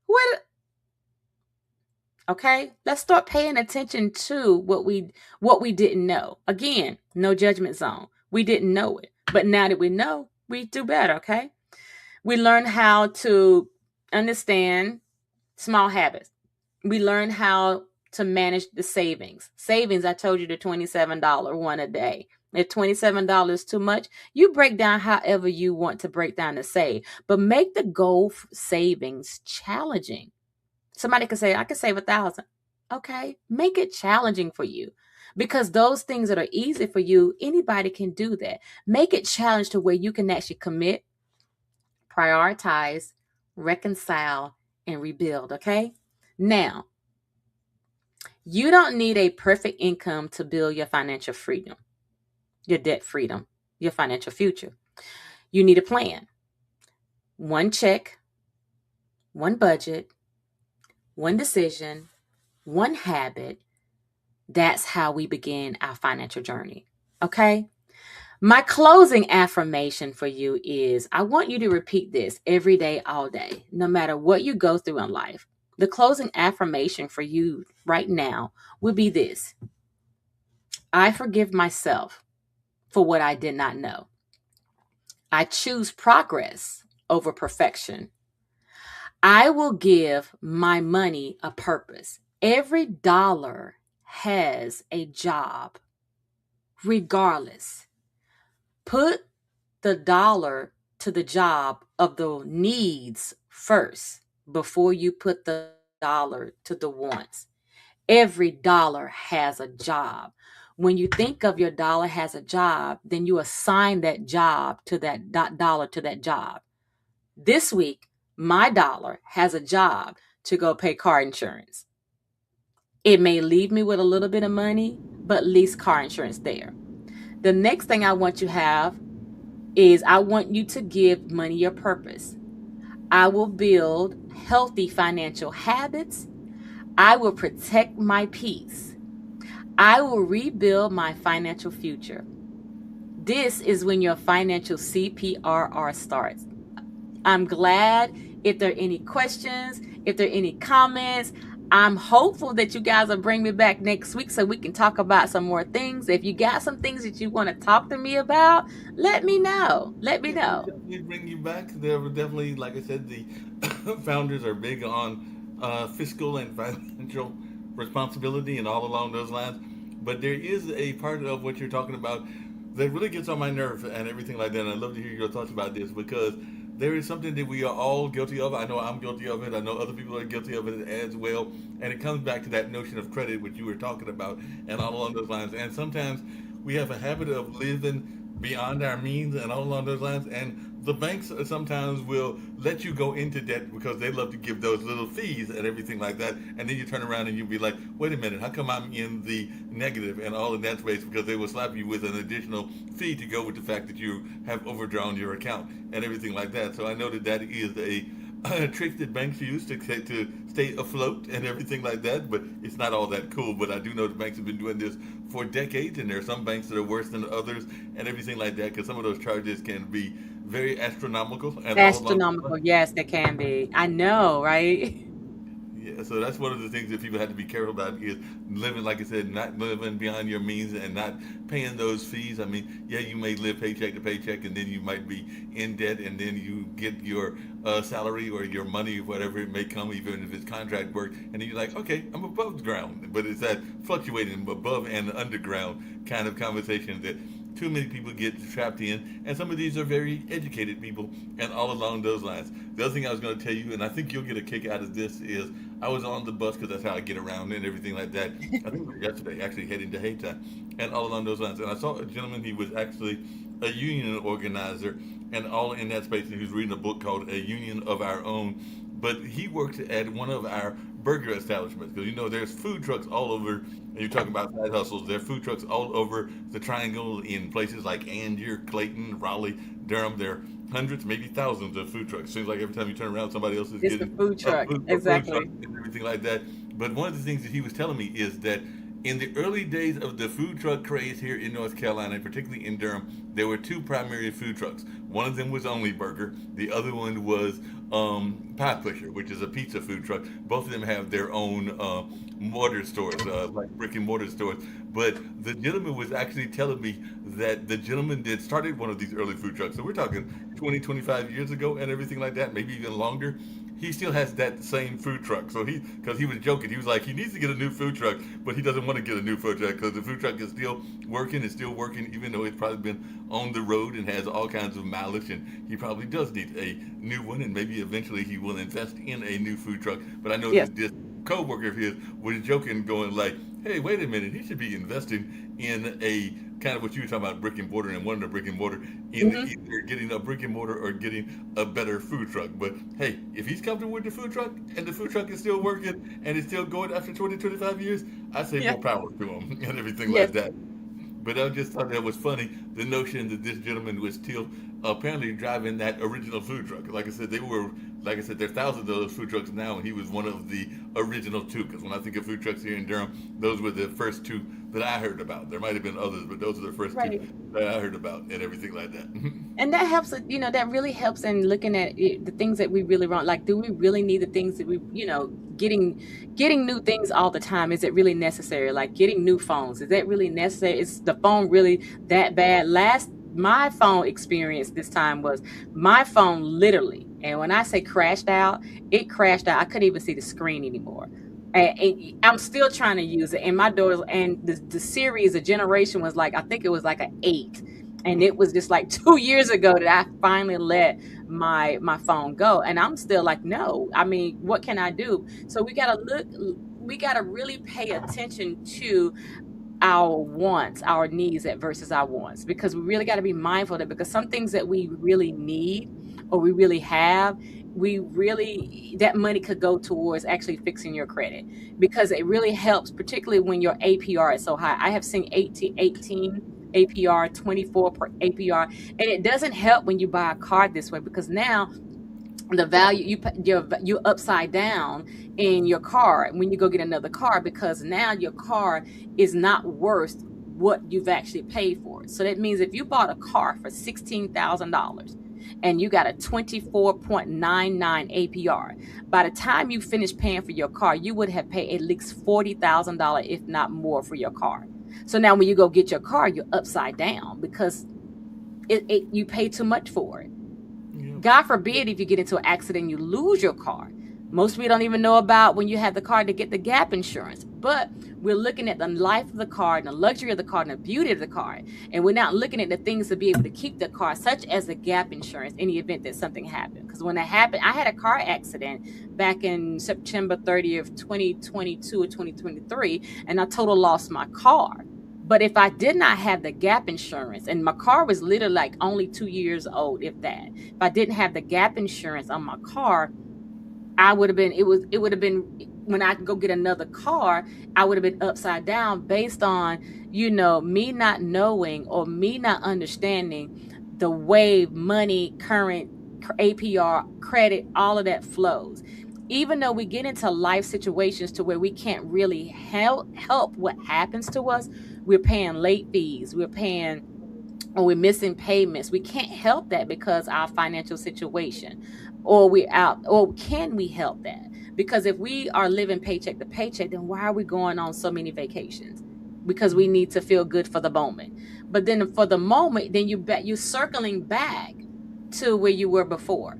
What? Okay, let's start paying attention to what we didn't know. Again, no judgment zone. We didn't know it, but now that we know, we do better. Okay, we learn how to understand small habits. We learn how to manage the savings. Savings, I told you the $27 one a day. If $27 is too much, you break down however you want to break down to save, but make the goal savings challenging. Somebody could say, I could save 1,000. Okay, make it challenging for you, because those things that are easy for you, anybody can do that. Make it challenge to where you can actually commit, prioritize, reconcile, and rebuild. Okay. Now, you don't need a perfect income to build your financial freedom, your debt freedom, your financial future. You need a plan. One check, one budget, one decision, one habit. That's how we begin our financial journey. Okay? My closing affirmation for you is I want you to repeat this every day, all day, no matter what you go through in life. The closing affirmation for you right now would be this: I forgive myself for what I did not know. I choose progress over perfection. I will give my money a purpose. Every dollar has a job, regardless. Put the dollar to the job of the needs first before you put the dollar to the wants. Every dollar has a job. When you think of your dollar has a job, then you assign that job to that dollar to that job. This week, my dollar has a job to go pay car insurance. It may leave me with a little bit of money, but at least car insurance there. The next thing I want you to have is I want you to give money your purpose. I will build healthy financial habits. I will protect my peace. I will rebuild my financial future. This is when your financial CPRR starts. I'm glad. If there are any questions, if there are any comments, I'm hopeful that you guys will bring me back next week so we can talk about some more things. If you got some things that you want to talk to me about, let me know. Let me Yeah, we'll know. definitely bring you back. There were definitely, like I said, the founders are big on fiscal and financial responsibility and all along those lines. But there is a part of what you're talking about that really gets on my nerve and everything like that. And I'd love to hear your thoughts about this because there is something that we are all guilty of. I know I'm guilty of it. I know other people are guilty of it as well. And it comes back to that notion of credit, which you were talking about, and all along those lines. And sometimes we have a habit of living beyond our means and all along those lines. And the banks sometimes will let you go into debt because they love to give those little fees and everything like that. And then you turn around and you'll be like, wait a minute, how come I'm in the negative and all in that space? Because they will slap you with an additional fee to go with the fact that you have overdrawn your account and everything like that. So I know that that is a trick that banks use to stay afloat and everything like that, but it's not all that cool. But I do know the banks have been doing this for decades, and there are some banks that are worse than others and everything like that because some of those charges can be very astronomical and all along. Astronomical. Yes, they can be. I know, right? Yeah, so that's one of the things that people have to be careful about is living, like I said, not living beyond your means and not paying those fees. I mean, yeah, you may live paycheck to paycheck, and then you might be in debt, and then you get your salary or your money, whatever it may come, even if it's contract work, and then you're like, okay, I'm above ground, but it's that fluctuating above and underground kind of conversation that too many people get trapped in, and some of these are very educated people, and all along those lines. The other thing I was going to tell you, and I think you'll get a kick out of this, is I was on the bus because that's how I get around and everything like that. I think it was yesterday, actually heading to Hayti, and all along those lines. And I saw a gentleman. He was actually a union organizer, and all in that space. And he was reading a book called "A Union of Our Own." But he worked at one of our burger establishments because there's food trucks all over. And you're talking about side hustles. There are food trucks all over the triangle in places like Angier, Clayton, Raleigh, Durham. There are hundreds, maybe thousands of food trucks. Seems like every time you turn around, somebody else is It's the getting food truck. a food truck Exactly. and everything like that. But one of the things that he was telling me is that in the early days of the food truck craze here in North Carolina, and particularly in Durham, there were two primary food trucks. One of them was Only Burger. The other one was Pie Pusher, which is a pizza food truck. Both of them have their own mortar stores, like brick and mortar stores. But the gentleman was actually telling me that the gentleman that started one of these early food trucks, so we're talking 20, 25 years ago and everything like that, maybe even longer. he still has that same food truck. So because he was joking, he was like, he needs to get a new food truck, but he doesn't want to get a new food truck because the food truck is still working. It's still working, even though it's probably been on the road and has all kinds of mileage. And he probably does need a new one, and maybe eventually he will invest in a new food truck. But I know Yes. that this co-worker of his was joking, going like, "Hey, wait a minute, he should be investing in a kind of what you were talking about, brick and mortar, and wanting a brick and mortar in Hmm. either getting a brick and mortar or getting a better food truck." But hey, if he's comfortable with the food truck and the food truck is still working and it's still going after 20, 25 years, I say Yeah. more power to him and everything Yes. like that. But I just thought that was funny, the notion that this gentleman was still apparently driving that original food truck. Like I said, like I said, there's thousands of those food trucks now, and he was one of the original two. Because when I think of food trucks here in Durham, those were the first two that I heard about. There might have been others, but those are the first two Right. that I heard about and everything like that. And that helps, that really helps in looking at it, the things that we really want. Like, do we really need the things that getting new things all the time? Is it really necessary? Like getting new phones, is that really necessary? Is the phone really that bad? My phone experience this time was my phone literally, and when I say crashed out, it crashed out. I couldn't even see the screen anymore. And I'm still trying to use it. And my doors and the series, the generation was like, I think it was like an 8, and it was just like 2 years ago that I finally let my phone go, and I'm still like, no, I mean, what can I do? So we got to really pay attention to our wants, our needs at versus our wants, because we really got to be mindful of that, because some things that we really need or we really have, that money could go towards actually fixing your credit, because it really helps, particularly when your APR is so high. I have seen 18 APR, 24 per APR, and it doesn't help when you buy a card this way, because now the value you upside down in your car when you go get another car, because now your car is not worth what you've actually paid for it. So that means if you bought a car for $16,000 and you got a 24.99 APR, by the time you finish paying for your car, you would have paid at least $40,000, if not more, for your car. So now when you go get your car, you're upside down because you pay too much for it. Yeah. God forbid if you get into an accident, you lose your car. Most people don't even know about when you have the car to get the gap insurance. But we're looking at the life of the car and the luxury of the car and the beauty of the car. And we're not looking at the things to be able to keep the car, such as the gap insurance in the event that something happened. Because when that happened, I had a car accident back in September 30th, 2022 or 2023, and I total lost my car. But if I did not have the gap insurance, and my car was literally like only 2 years old, if that, if I didn't have the gap insurance on my car, I would have been, it would have been, when I go get another car, I would have been upside down based on, me not knowing or me not understanding the way money, current APR, credit, all of that flows. Even though we get into life situations to where we can't really help what happens to us, we're paying late fees, we're paying, or we're missing payments. We can't help that because our financial situation, or we out, or can we help that? Because if we are living paycheck to paycheck, then why are we going on so many vacations? Because we need to feel good for the moment. But then for the moment, then you're circling back to where you were before.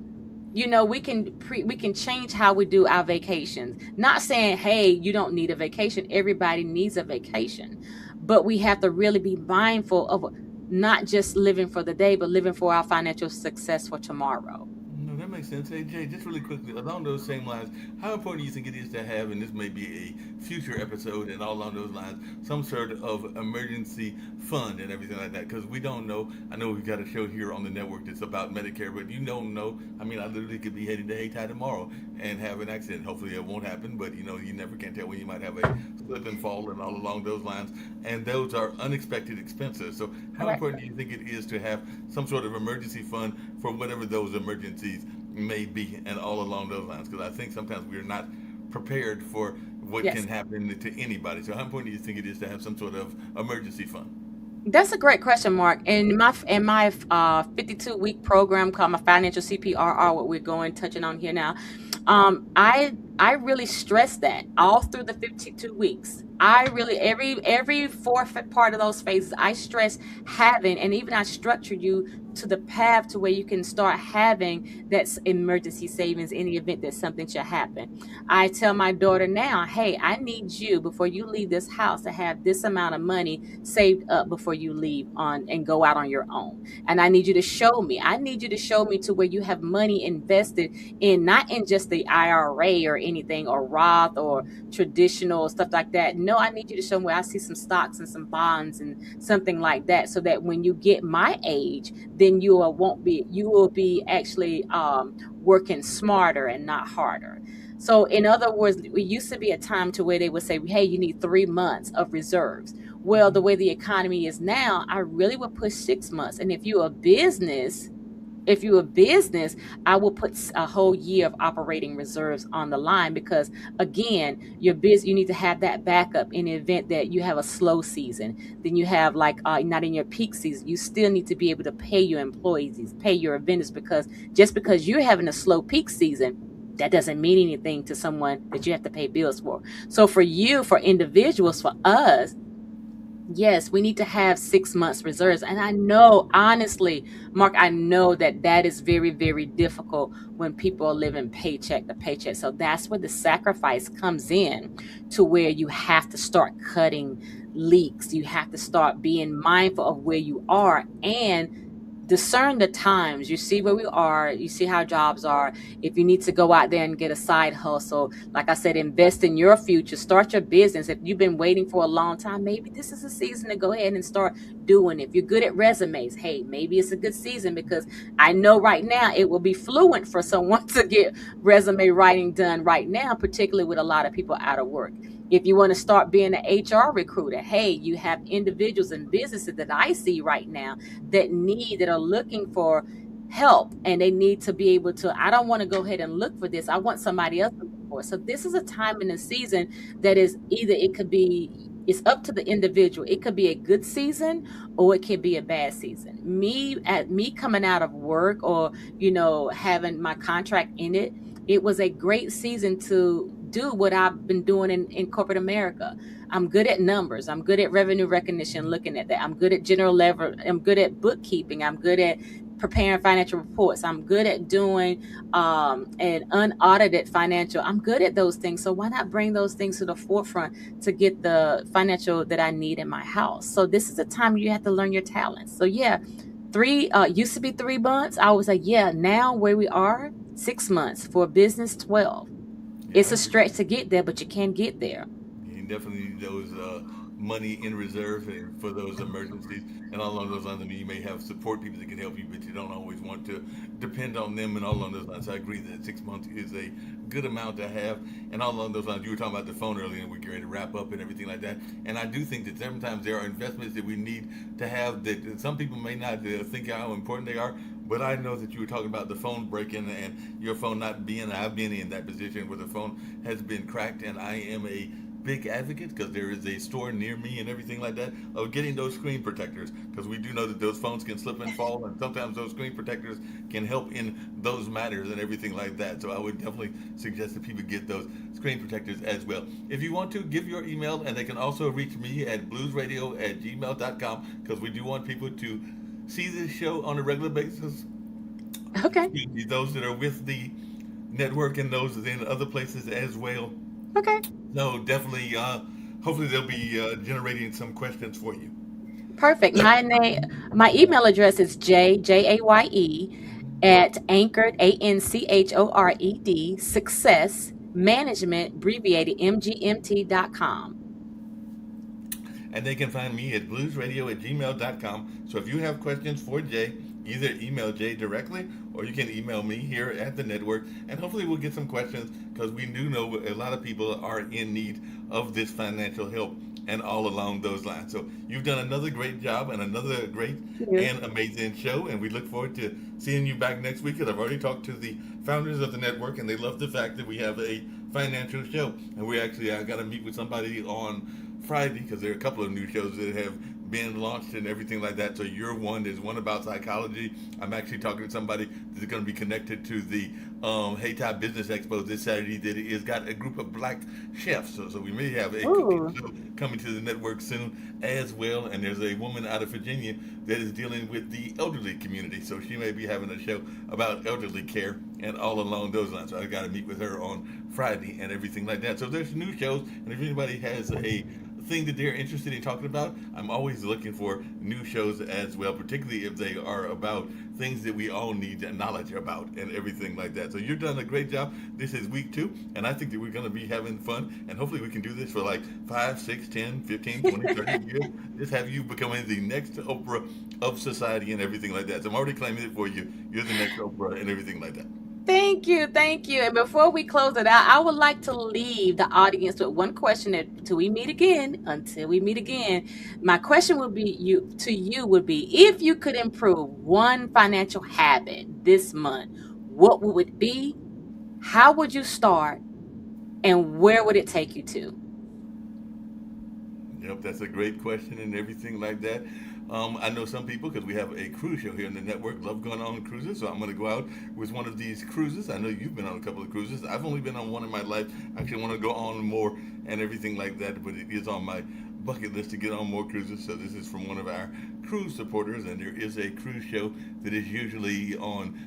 We can change how we do our vacations. Not saying, hey, you don't need a vacation. Everybody needs a vacation. But we have to really be mindful of not just living for the day, but living for our financial success for tomorrow. No, that makes sense. Hey, Jay, just really quickly, along those same lines, how important do you think it is to have, and this may be a future episode and all along those lines, some sort of emergency fund and everything like that? Because we don't know. I know we've got a show here on the network that's about Medicare, but you don't know. I mean, I literally could be heading to Hayti tomorrow and have an accident. Hopefully it won't happen, but you never can tell when you might have a slip and fall and all along those lines. And those are unexpected expenses. So how Correct. important do you think it is to have some sort of emergency fund for whatever those emergencies may be and all along those lines? Because I think sometimes we're not prepared for what Yes. can happen to anybody. So how important do you think it is to have some sort of emergency fund? That's a great question, Mark. In my 52-week program called my financial CPRR, what we're going touching on here now, I I really stress that all through the 52 weeks. I really every fourth part of those phases, I stress having, and even I structured you to the path to where you can start having that emergency savings in the event that something should happen. I tell my daughter now, hey, I need you before you leave this house to have this amount of money saved up before you leave on and go out on your own. And I need you to show me. I need you to show me to where you have money invested in, not in just the IRA or anything, or Roth or traditional stuff like that. No, I need you to show me where I see some stocks and some bonds and something like that, so that when you get my age, then you will be actually working smarter and not harder. So in other words, it used to be a time to where they would say, hey, you need 3 months of reserves. Well, the way the economy is now, I really would push 6 months. And if you're a business, I will put a whole year of operating reserves on the line, because again, you need to have that backup in the event that you have a slow season. Then you have like not in your peak season, you still need to be able to pay your employees, pay your vendors, because just because you're having a slow peak season, that doesn't mean anything to someone that you have to pay bills for. So for you, for individuals, for us, yes, we need to have 6 months reserves. And I know, honestly, Mark, I know that that is very, very difficult when people are living paycheck to paycheck. So that's where the sacrifice comes in, to where you have to start cutting leaks. You have to start being mindful of where you are and discern the times. You see where we are, you see how jobs are. If you need to go out there and get a side hustle, like I said, invest in your future, start your business. If you've been waiting for a long time, maybe this is a season to go ahead and start doing. If you're good at resumes, hey, maybe it's a good season, because I know right now it will be fluent for someone to get resume writing done right now, particularly with a lot of people out of work. If you want to start being an HR recruiter, hey, you have individuals and businesses that I see right now that are looking for help, and they need to be able to, I don't want to go ahead and look for this, I want somebody else to look for it. So this is a time in the season that is either, it's up to the individual. It could be a good season or it could be a bad season. Me coming out of work, or having my contract in it, it was a great season to do what I've been doing in corporate America. I'm good at numbers. I'm good at revenue recognition, looking at that. I'm good at general level. I'm good at bookkeeping. I'm good at preparing financial reports. I'm good at doing an unaudited financial. I'm good at those things. So why not bring those things to the forefront to get the financial that I need in my house? So this is a time you have to learn your talents. So yeah, three used to be 3 months. I was like, yeah, now where we are, 6 months for a business, 12. Yeah, I It's a agree. stretch to get there, but you can get there. You definitely need those money in reserve for those emergencies. And all along those lines, I mean, you may have support people that can help you, but you don't always want to depend on them. And all along those lines, I agree that 6 months is a good amount to have. And all along those lines, you were talking about the phone earlier, and we're getting ready to wrap up and everything like that. And I do think that sometimes there are investments that we need to have that some people may not think how important they are. But I know that you were talking about the phone breaking and your phone not being. I've been in that position where the phone has been cracked, and I am a big advocate, because there is a store near me and everything like that, of getting those screen protectors, because we do know that those phones can slip and fall, and sometimes those screen protectors can help in those matters and everything like that. So I would definitely suggest that people get those screen protectors as well. If you want to, give your email, and they can also reach me at bluesradio@gmail.com, because we do want people to see this show on a regular basis. Okay. Excuse me, those that are with the network and those in other places as well. Okay. No, definitely. Hopefully, they'll be generating some questions for you. Perfect. My email address is jaye at anchored, ANCHORED, success management, abbreviated MGMT.com. And they can find me at bluesradio@gmail.com. So if you have questions for Jay, either email Jay directly, or you can email me here at the network. And hopefully, we'll get some questions, because we do know a lot of people are in need of this financial help and all along those lines. So you've done another great job and another great Thank you. and amazing show. And we look forward to seeing you back next week. Because I've already talked to the founders of the network, and they love the fact that we have a financial show. And I got to meet with somebody on Friday, because there are a couple of new shows that have being launched and everything like that. So you're one. There's one about psychology. I'm actually talking to somebody that's going to be connected to the Hayti Business Expo this Saturday that is got a group of black chefs. So we may have a cooking show coming to the network soon as well. And there's a woman out of Virginia that is dealing with the elderly community. So she may be having a show about elderly care and all along those lines. So I got to meet with her on Friday and everything like that. So there's new shows, and if anybody has a thing that they're interested in talking about, I'm always looking for new shows as well, particularly if they are about things that we all need knowledge about and everything like that. So you've done a great job. This is week 2, and I think that we're going to be having fun, and hopefully we can do this for like 5, 6, 10, 15, 20, 30 years. Just have you becoming the next Oprah of society and everything like that. So I'm already claiming it for you. You're the next Oprah and everything like that. Thank you. And before we close it out, I would like to leave the audience with one question until we meet again. My question would be if you could improve one financial habit this month, what would it be? How would you start? And where would it take you to? Yep, that's a great question and everything like that. I know some people, because we have a cruise show here in the network, love going on cruises. So I'm going to go out with one of these cruises. I know you've been on a couple of cruises. I've only been on one in my life. I actually want to go on more and everything like that, but it is on my bucket list to get on more cruises. So this is from one of our cruise supporters, and there is a cruise show that is usually on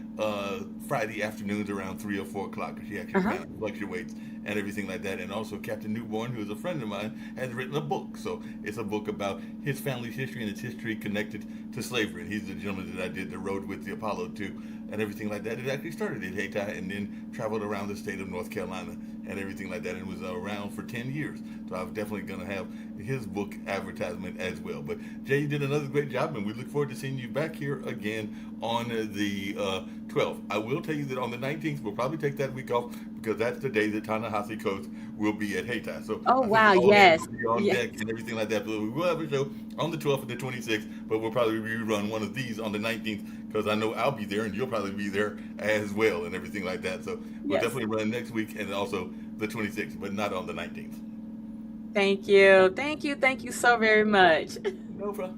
Friday afternoons around 3 or 4 o'clock. She actually kind of fluctuates and everything like that. And also Captain Newborn, who is a friend of mine, has written a book. So it's a book about his family's history and its history connected to slavery. And he's the gentleman that I did the road with the Apollo to and everything like that. It actually started in Hayti and then traveled around the state of North Carolina and everything like that, and was around for 10 years. So I'm definitely going to have his book advertisement as well. But Jay, you did another great job, and we look forward to seeing you back here again on the 12th. I will tell you that on the 19th, we'll probably take that week off because that's the day that Ta-Nehisi Coast will be at Hayti. So oh, wow, yes. Will be on deck and everything like that. But we will have a show on the 12th and the 26th, but we'll probably rerun one of these on the 19th because I know I'll be there and you'll probably be there as well and everything like that. So we'll definitely run next week and also the 26th, but not on the 19th. Thank you. Thank you so very much. No problem.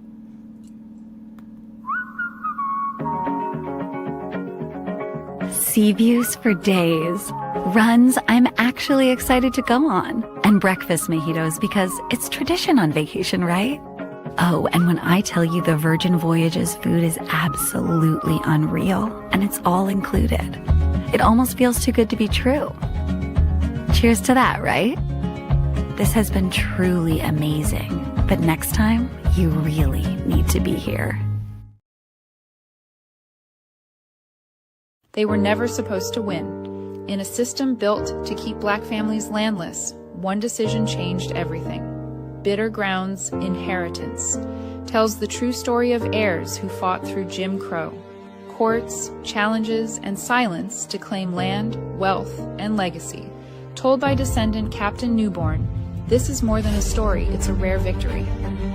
Sea views for days. Runs I'm actually excited to go on. And breakfast mojitos because it's tradition on vacation, right? Oh, and when I tell you the Virgin Voyages food is absolutely unreal, and it's all included, it almost feels too good to be true. Cheers to that, right? This has been truly amazing, but next time, you really need to be here. They were never supposed to win. In a system built to keep black families landless, one decision changed everything. Bitter Ground's Inheritance tells the true story of heirs who fought through Jim Crow, courts, challenges, and silence to claim land, wealth, and legacy. Told by descendant Captain Newborn, this is more than a story, it's a rare victory.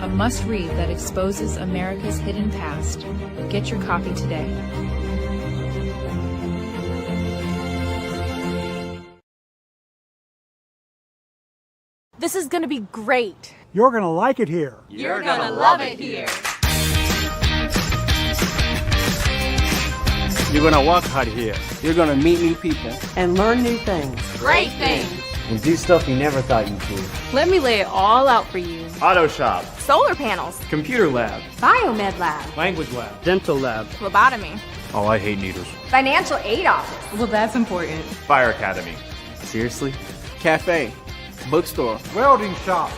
A must-read that exposes America's hidden past. Get your copy today. This is gonna be great. You're gonna like it here. You're gonna love it here. You're gonna work hard here. You're gonna meet new people. And learn new things. Great things. And do stuff you never thought you could. Let me lay it all out for you. Auto shop. Solar panels. Computer lab. Biomed lab. Language lab. Dental lab. Phlebotomy. Oh, I hate needles. Financial aid office. Well, that's important. Fire academy. Seriously? Cafe. Bookstore. Welding shop.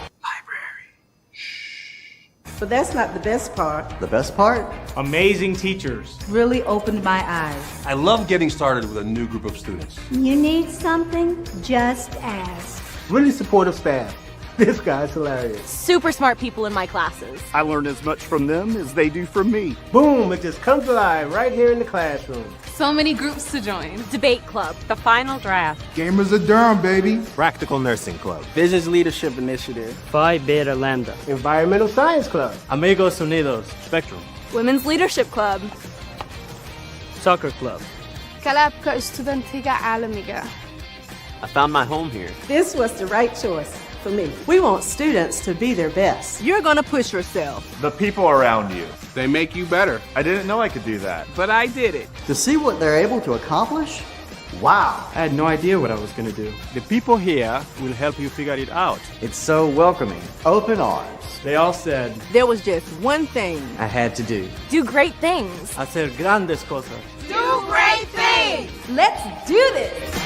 But that's not the best part. The best part? Amazing teachers. Really opened my eyes. I love getting started with a new group of students. You need something? Just ask. Really supportive staff. This guy's hilarious. Super smart people in my classes. I learn as much from them as they do from me. Boom, it just comes alive right here in the classroom. So many groups to join. Debate club. The final draft. Gamers of Durham, baby. Practical nursing club. Business Leadership Initiative. Phi Beta Lambda. Environmental Science Club. Amigos Unidos. Spectrum. Women's leadership club. Soccer club. كلاب كاجتودنتيغا عالميغا. I found my home here. This was the right choice. for me. We want students to be their best. You're going to push yourself. The people around you. They make you better. I didn't know I could do that. But I did it. To see what they're able to accomplish? Wow. I had no idea what I was going to do. The people here will help you figure it out. It's so welcoming. Open arms. They all said There was just one thing I had to do. Do great things. hacer grandes cosas. Do great things. Let's do this!